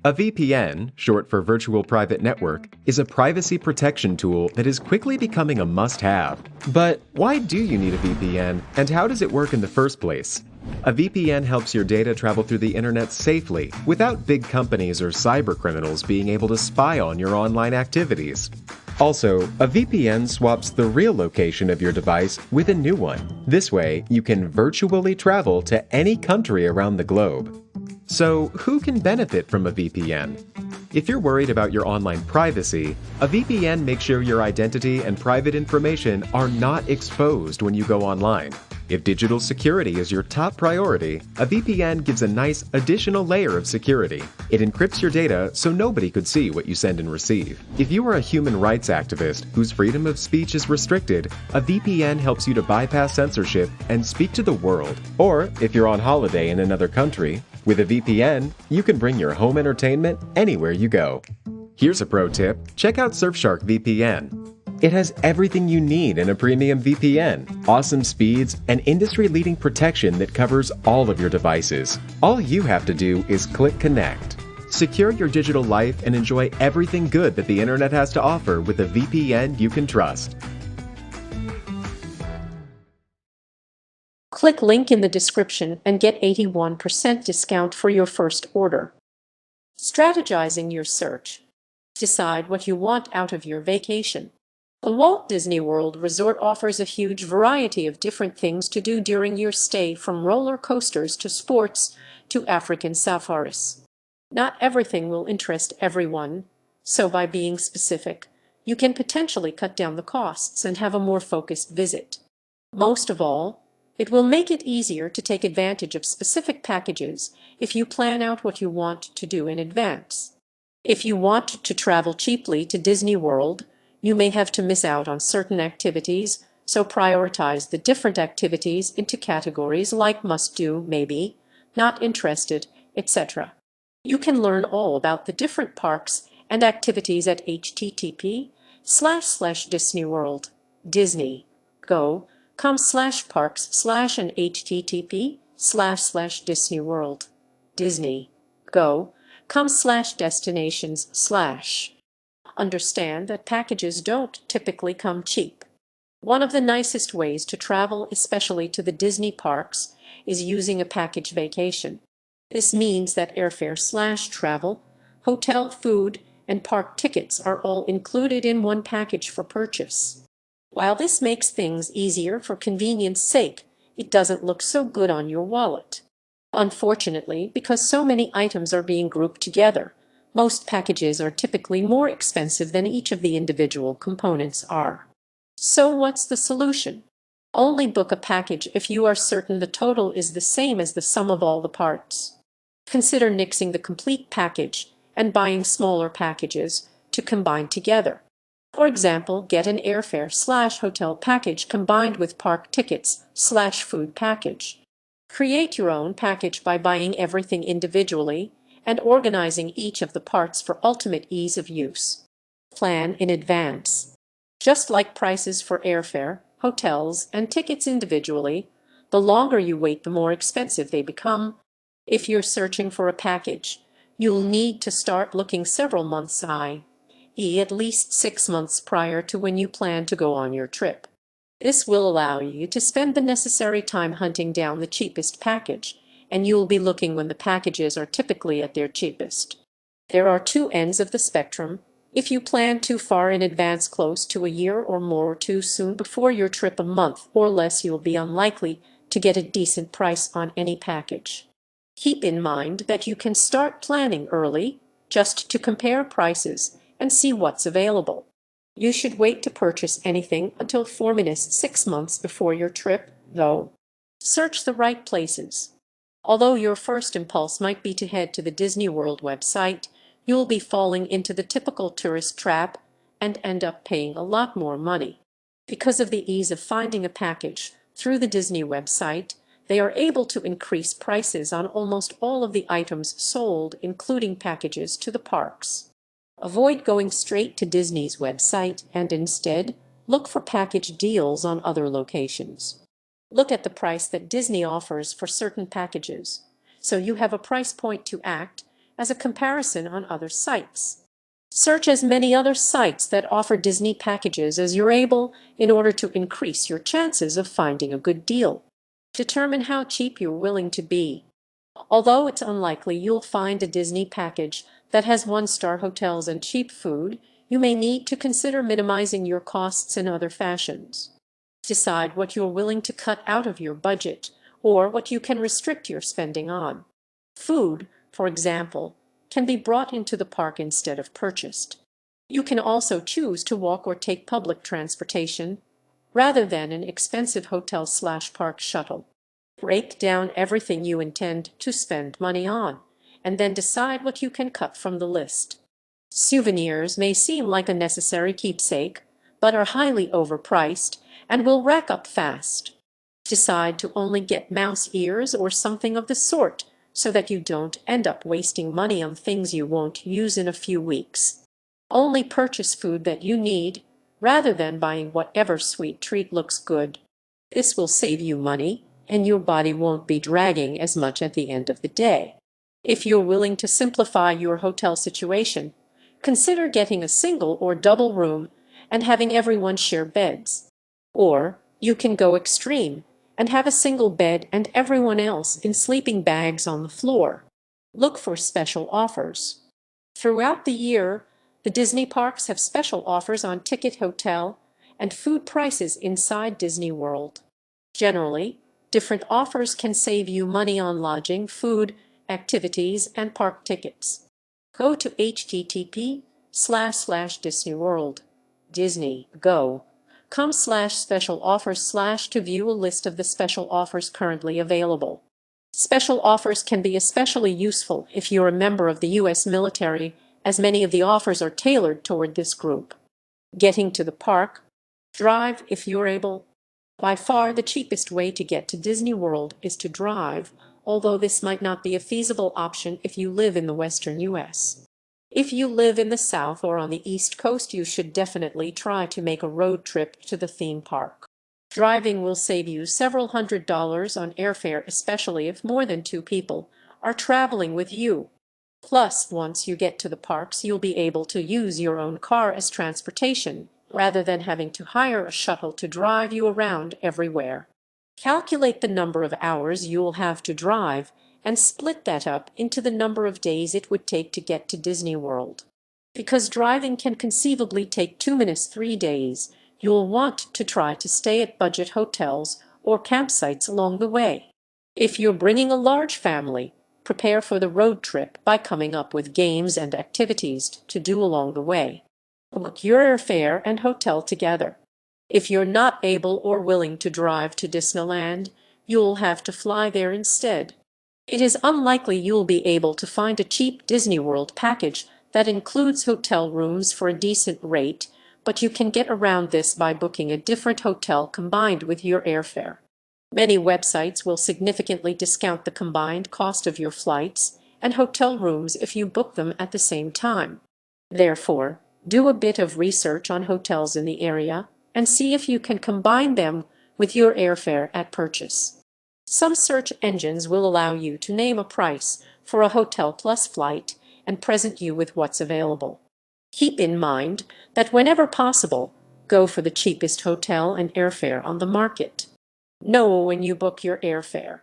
A VPN, short for Virtual Private Network, is a privacy protection tool that is quickly becoming a must-have. But why do you need a VPN, and how does it work in the first place? A VPN helps your data travel through the internet safely, without big companies or cybercriminals being able to spy on your online activities. Also, a VPN swaps the real location of your device with a new one. This way, you can virtually travel to any country around the globe. So, who can benefit from a VPN? If you're worried about your online privacy, a VPN makes sure your identity and private information are not exposed when you go online. If digital security is your top priority, a VPN gives a nice additional layer of security. It encrypts your data so nobody could see what you send and receive. If you are a human rights activist whose freedom of speech is restricted, a VPN helps you to bypass censorship and speak to the world. Or, if you're on holiday in another country, with a VPN, you can bring your home entertainment anywhere you go. Here's a pro tip: check out Surfshark VPN. It has everything you need in a premium VPN, awesome speeds, and industry-leading protection that covers all of your devices. All you have to do is click connect. Secure your digital life and enjoy everything good that the internet has to offer with a VPN you can trust. Click link in the description and get 81% discount for your first order. Strategizing your search. Decide what you want out of your vacation. The Walt Disney World Resort offers a huge variety of different things to do during your stay, from roller coasters to sports to African safaris. Not everything will interest everyone, so by being specific, you can potentially cut down the costs and have a more focused visit. Most of all, it will make it easier to take advantage of specific packages if you plan out what you want to do in advance. If you want to travel cheaply to Disney World, you may have to miss out on certain activities, so prioritize the different activities into categories like must do, maybe, not interested, etc. You can learn all about the different parks and activities at http://disneyworld.disney.go.com/parks/ and http://disneyworld.disney.go.com/destinations/. Understand that packages don't typically come cheap. One of the nicest ways to travel, especially to the Disney parks, is using a package vacation. This means that airfare/travel, hotel, food, and park tickets are all included in one package for purchase. While this makes things easier for convenience sake, it doesn't look so good on your wallet. Unfortunately, because so many items are being grouped together, most packages are typically more expensive than each of the individual components are. So what's the solution? Only book a package if you are certain the total is the same as the sum of all the parts. Consider nixing the complete package and buying smaller packages to combine together. For example, get an airfare/hotel package combined with park tickets/food package. Create your own package by buying everything individually and organizing each of the parts for ultimate ease of use. Plan in advance. Just like prices for airfare, hotels, and tickets individually, the longer you wait, the more expensive they become. If you're searching for a package, you'll need to start looking several months i.e. at least 6 months prior to when you plan to go on your trip. This will allow you to spend the necessary time hunting down the cheapest package, and you'll be looking when the packages are typically at their cheapest. There are two ends of the spectrum. If you plan too far in advance, close to a year or more, too soon before your trip, a month or less, you'll be unlikely to get a decent price on any package. Keep in mind that you can start planning early, just to compare prices and see what's available. You should wait to purchase anything until 6 months before your trip, though. Search the right places. Although your first impulse might be to head to the Disney World website, you'll be falling into the typical tourist trap and end up paying a lot more money. Because of the ease of finding a package through the Disney website, they are able to increase prices on almost all of the items sold, including packages to the parks. Avoid going straight to Disney's website and instead look for package deals on other locations. Look at the price that Disney offers for certain packages, so you have a price point to act as a comparison on other sites. Search as many other sites that offer Disney packages as you're able in order to increase your chances of finding a good deal. Determine how cheap you're willing to be. Although it's unlikely you'll find a Disney package that has one-star hotels and cheap food, you may need to consider minimizing your costs in other fashions. Decide what you're willing to cut out of your budget or what you can restrict your spending on. Food, for example, can be brought into the park instead of purchased. You can also choose to walk or take public transportation rather than an expensive hotel/park shuttle. Break down everything you intend to spend money on, and then decide what you can cut from the list. Souvenirs may seem like a necessary keepsake, but are highly overpriced and will rack up fast. Decide to only get mouse ears or something of the sort so that you don't end up wasting money on things you won't use in a few weeks. Only purchase food that you need rather than buying whatever sweet treat looks good. This will save you money, and your body won't be dragging as much at the end of the day. If you're willing to simplify your hotel situation, consider getting a single or double room and having everyone share beds. Or you can go extreme and have a single bed and everyone else in sleeping bags on the floor. Look for special offers. Throughout the year, the Disney parks have special offers on ticket, hotel, and food prices inside Disney World. Generally, different offers can save you money on lodging, food, activities, and park tickets. Go to http://disneyworld.disney.go.com/special offers/ to view a list of the special offers currently available. Special offers can be especially useful if you're a member of the U.S. military, as many of the offers are tailored toward this group. Getting to the park. Drive if you're able. By far the cheapest way to get to Disney World is to drive, although this might not be a feasible option if you live in the western U.S. If you live in the South or on the East Coast, you should definitely try to make a road trip to the theme park. Driving will save you several $100s on airfare, especially if more than 2 people are traveling with you. Plus, once you get to the parks, you'll be able to use your own car as transportation, rather than having to hire a shuttle to drive you around everywhere. Calculate the number of hours you'll have to drive and split that up into the number of days it would take to get to Disney World. Because driving can conceivably take 3 days, you'll want to try to stay at budget hotels or campsites along the way. If you're bringing a large family, prepare for the road trip by coming up with games and activities to do along the way. Book your airfare and hotel together. If you're not able or willing to drive to Disneyland, you'll have to fly there instead. It is unlikely you'll be able to find a cheap Disney World package that includes hotel rooms for a decent rate, but you can get around this by booking a different hotel combined with your airfare. Many websites will significantly discount the combined cost of your flights and hotel rooms if you book them at the same time. Therefore, do a bit of research on hotels in the area and see if you can combine them with your airfare at purchase. Some search engines will allow you to name a price for a hotel plus flight and present you with what's available. Keep in mind that whenever possible, go for the cheapest hotel and airfare on the market. Know when you book your airfare.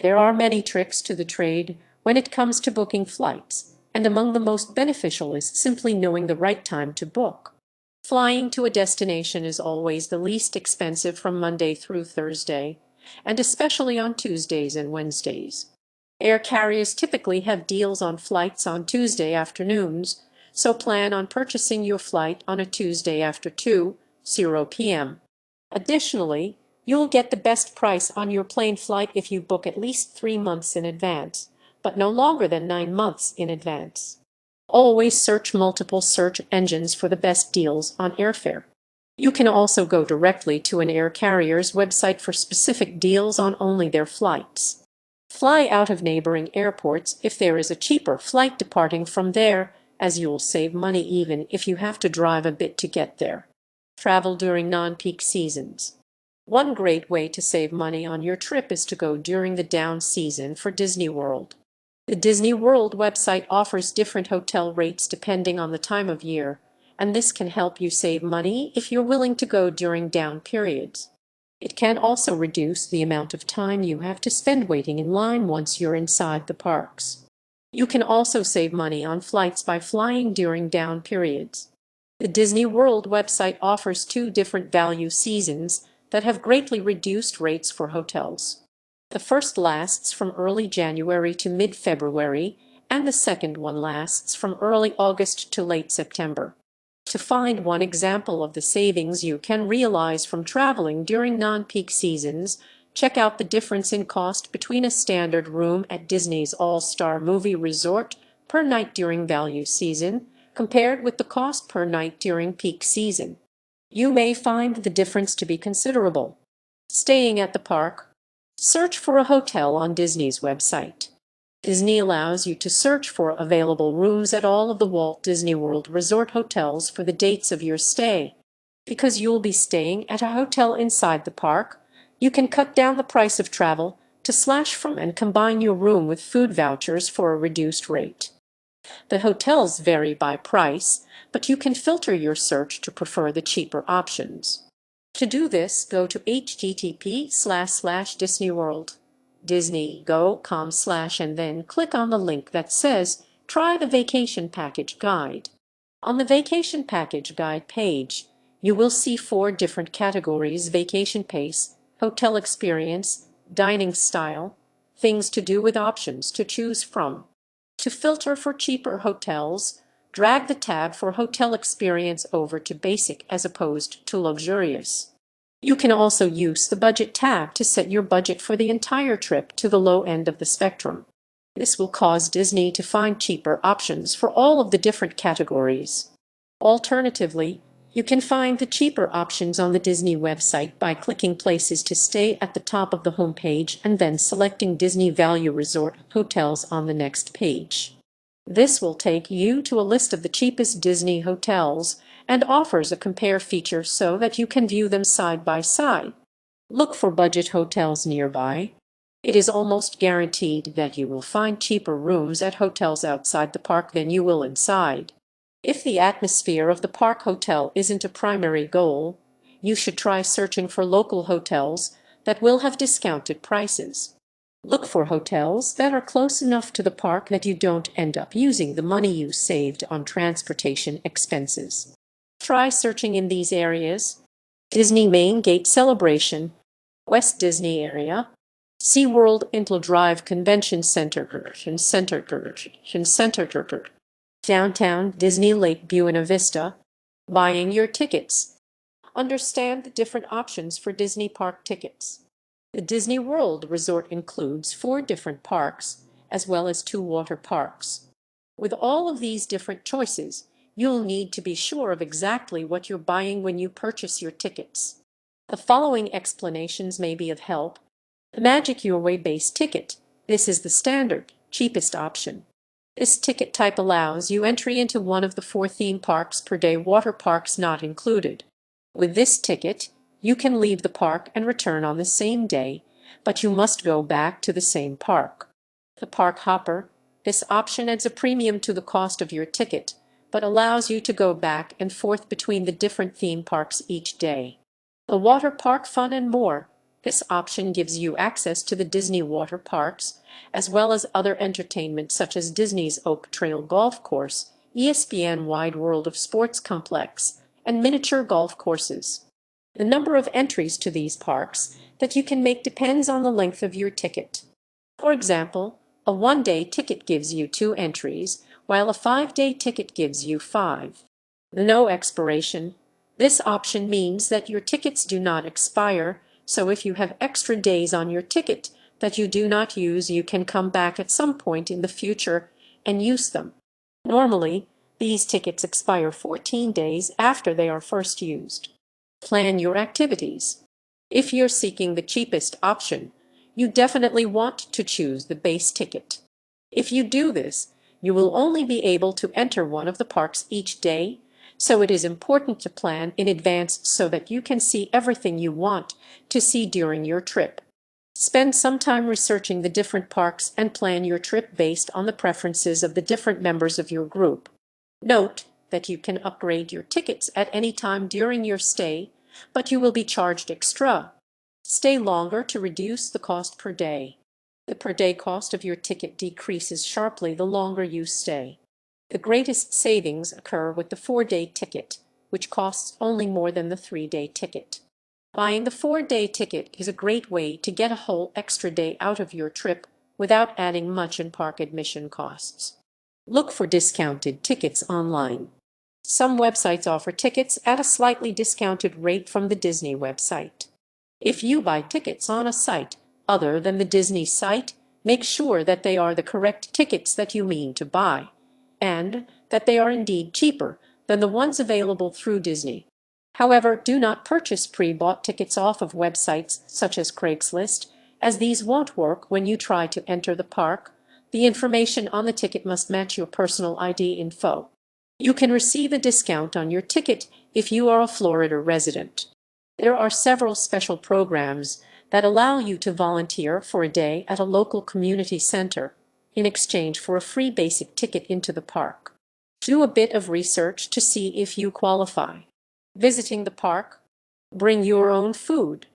There are many tricks to the trade when it comes to booking flights, and among the most beneficial is simply knowing the right time to book. Flying to a destination is always the least expensive from Monday through Thursday, and especially on Tuesdays and Wednesdays. Air carriers typically have deals on flights on Tuesday afternoons, so plan on purchasing your flight on a Tuesday after 2:00 p.m. Additionally, you'll get the best price on your plane flight if you book at least 3 months in advance, but no longer than 9 months in advance. Always search multiple search engines for the best deals on airfare. You can also go directly to an air carrier's website for specific deals on only their flights. Fly out of neighboring airports if there is a cheaper flight departing from there, as you'll save money even if you have to drive a bit to get there. Travel during non-peak seasons. One great way to save money on your trip is to go during the down season for Disney World. The Disney World website offers different hotel rates depending on the time of year, and this can help you save money if you're willing to go during down periods. It can also reduce the amount of time you have to spend waiting in line once you're inside the parks. You can also save money on flights by flying during down periods. The Disney World website offers two different value seasons that have greatly reduced rates for hotels. The first lasts from early January to mid-February, and the second one lasts from early August to late September. To find one example of the savings you can realize from traveling during non-peak seasons, check out the difference in cost between a standard room at Disney's All-Star Movie Resort per night during value season compared with the cost per night during peak season. You may find the difference to be considerable. Staying at the park. Search for a hotel on Disney's website. Disney allows you to search for available rooms at all of the Walt Disney World Resort hotels for the dates of your stay. Because you'll be staying at a hotel inside the park, you can cut down the price of travel to slash from and combine your room with food vouchers for a reduced rate. The hotels vary by price, but you can filter your search to prefer the cheaper options. To do this, go to http://disneyworld.disneygo.com/ and then click on the link that says Try the Vacation Package Guide. On the Vacation Package Guide page, you will see 4 different categories: vacation pace, hotel experience, dining style, things to do with options to choose from. To filter for cheaper hotels, drag the tab for hotel experience over to basic as opposed to luxurious. You can also use the budget tab to set your budget for the entire trip to the low end of the spectrum. This will cause Disney to find cheaper options for all of the different categories. Alternatively, you can find the cheaper options on the Disney website by clicking Places to Stay at the top of the home page and then selecting Disney Value Resort Hotels on the next page. This will take you to a list of the cheapest Disney hotels and offers a compare feature so that you can view them side by side. Look for budget hotels nearby. It is almost guaranteed that you will find cheaper rooms at hotels outside the park than you will inside. If the atmosphere of the park hotel isn't a primary goal, you should try searching for local hotels that will have discounted prices. Look for hotels that are close enough to the park that you don't end up using the money you saved on transportation expenses. Try searching in these areas: Disney Main Gate Celebration, West Disney Area, SeaWorld Intlo Drive Convention Center, Downtown Disney Lake Buena Vista. Buying your tickets. Understand the different options for Disney park tickets. The Disney World Resort includes 4 different parks, as well as 2 water parks. With all of these different choices, you'll need to be sure of exactly what you're buying when you purchase your tickets. The following explanations may be of help. The Magic Your Way base ticket. This is the standard, cheapest option. This ticket type allows you entry into one of the 4 theme parks per day, water parks not included. With this ticket, you can leave the park and return on the same day, but you must go back to the same park. The Park Hopper. This option adds a premium to the cost of your ticket, but allows you to go back and forth between the different theme parks each day. The Water Park Fun and More. This option gives you access to the Disney water parks, as well as other entertainment such as Disney's Oak Trail Golf Course, ESPN Wide World of Sports Complex, and miniature golf courses. The number of entries to these parks that you can make depends on the length of your ticket. For example, a 1-day ticket gives you 2 entries, while a 5-day ticket gives you 5. No expiration. This option means that your tickets do not expire, so if you have extra days on your ticket that you do not use, you can come back at some point in the future and use them. Normally, these tickets expire 14 days after they are first used. Plan your activities. If you're seeking the cheapest option, you definitely want to choose the base ticket. If you do this, you will only be able to enter one of the parks each day, so it is important to plan in advance so that you can see everything you want to see during your trip. Spend some time researching the different parks and plan your trip based on the preferences of the different members of your group. Note that you can upgrade your tickets at any time during your stay, but you will be charged extra. Stay longer to reduce the cost per day. The per day cost of your ticket decreases sharply the longer you stay. The greatest savings occur with the 4-day ticket, which costs only more than the 3-day ticket. Buying the 4-day ticket is a great way to get a whole extra day out of your trip without adding much in park admission costs. Look for discounted tickets online. Some websites offer tickets at a slightly discounted rate from the Disney website. If you buy tickets on a site other than the Disney site, make sure that they are the correct tickets that you mean to buy, and that they are indeed cheaper than the ones available through Disney. However, do not purchase pre-bought tickets off of websites such as Craigslist, as these won't work when you try to enter the park. The information on the ticket must match your personal ID info. You can receive a discount on your ticket if you are a Florida resident. There are several special programs that allow you to volunteer for a day at a local community center in exchange for a free basic ticket into the park. Do a bit of research to see if you qualify. Visiting the park? Bring your own food.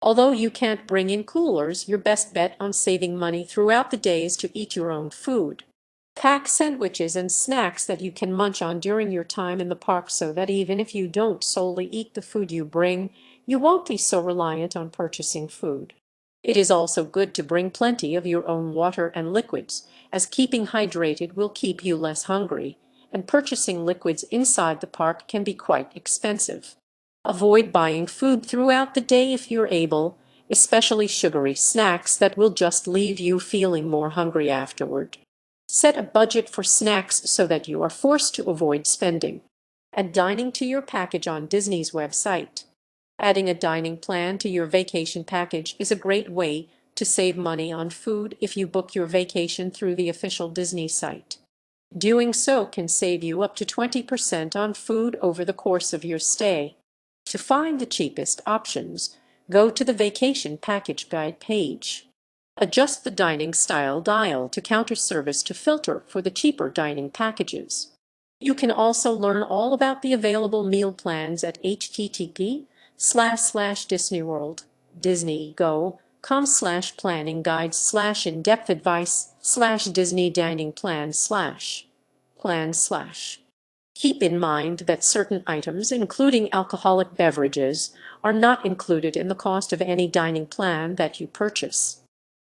Although you can't bring in coolers, your best bet on saving money throughout the day is to eat your own food. Pack sandwiches and snacks that you can munch on during your time in the park so that even if you don't solely eat the food you bring, you won't be so reliant on purchasing food. It is also good to bring plenty of your own water and liquids, as keeping hydrated will keep you less hungry, and purchasing liquids inside the park can be quite expensive. Avoid buying food throughout the day if you're able, especially sugary snacks that will just leave you feeling more hungry afterward. Set a budget for snacks so that you are forced to avoid spending. Add dining to your package on Disney's website. Adding a dining plan to your vacation package is a great way to save money on food if you book your vacation through the official Disney site. Doing so can save you up to 20% on food over the course of your stay. To find the cheapest options, go to the Vacation Package Guide page. Adjust the dining style dial to counter service to filter for the cheaper dining packages. You can also learn all about the available meal plans at http://disneyworld.disneygo.com/planning guides/in-depth advice/Disney dining plan/. Keep in mind that certain items, including alcoholic beverages, are not included in the cost of any dining plan that you purchase.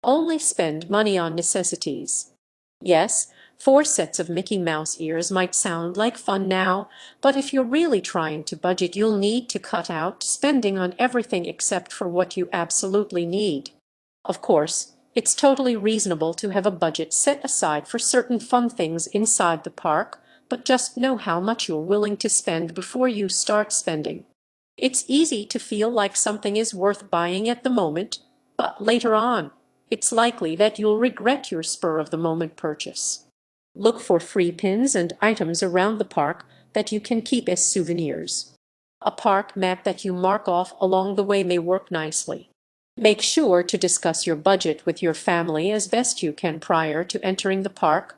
Only spend money on necessities. Yes, 4 sets of Mickey Mouse ears might sound like fun now, but if you're really trying to budget, you'll need to cut out spending on everything except for what you absolutely need. Of course, it's totally reasonable to have a budget set aside for certain fun things inside the park, but just know how much you're willing to spend before you start spending. It's easy to feel like something is worth buying at the moment, but later on, it's likely that you'll regret your spur-of-the-moment purchase. Look for free pins and items around the park that you can keep as souvenirs. A park map that you mark off along the way may work nicely. Make sure to discuss your budget with your family as best you can prior to entering the park,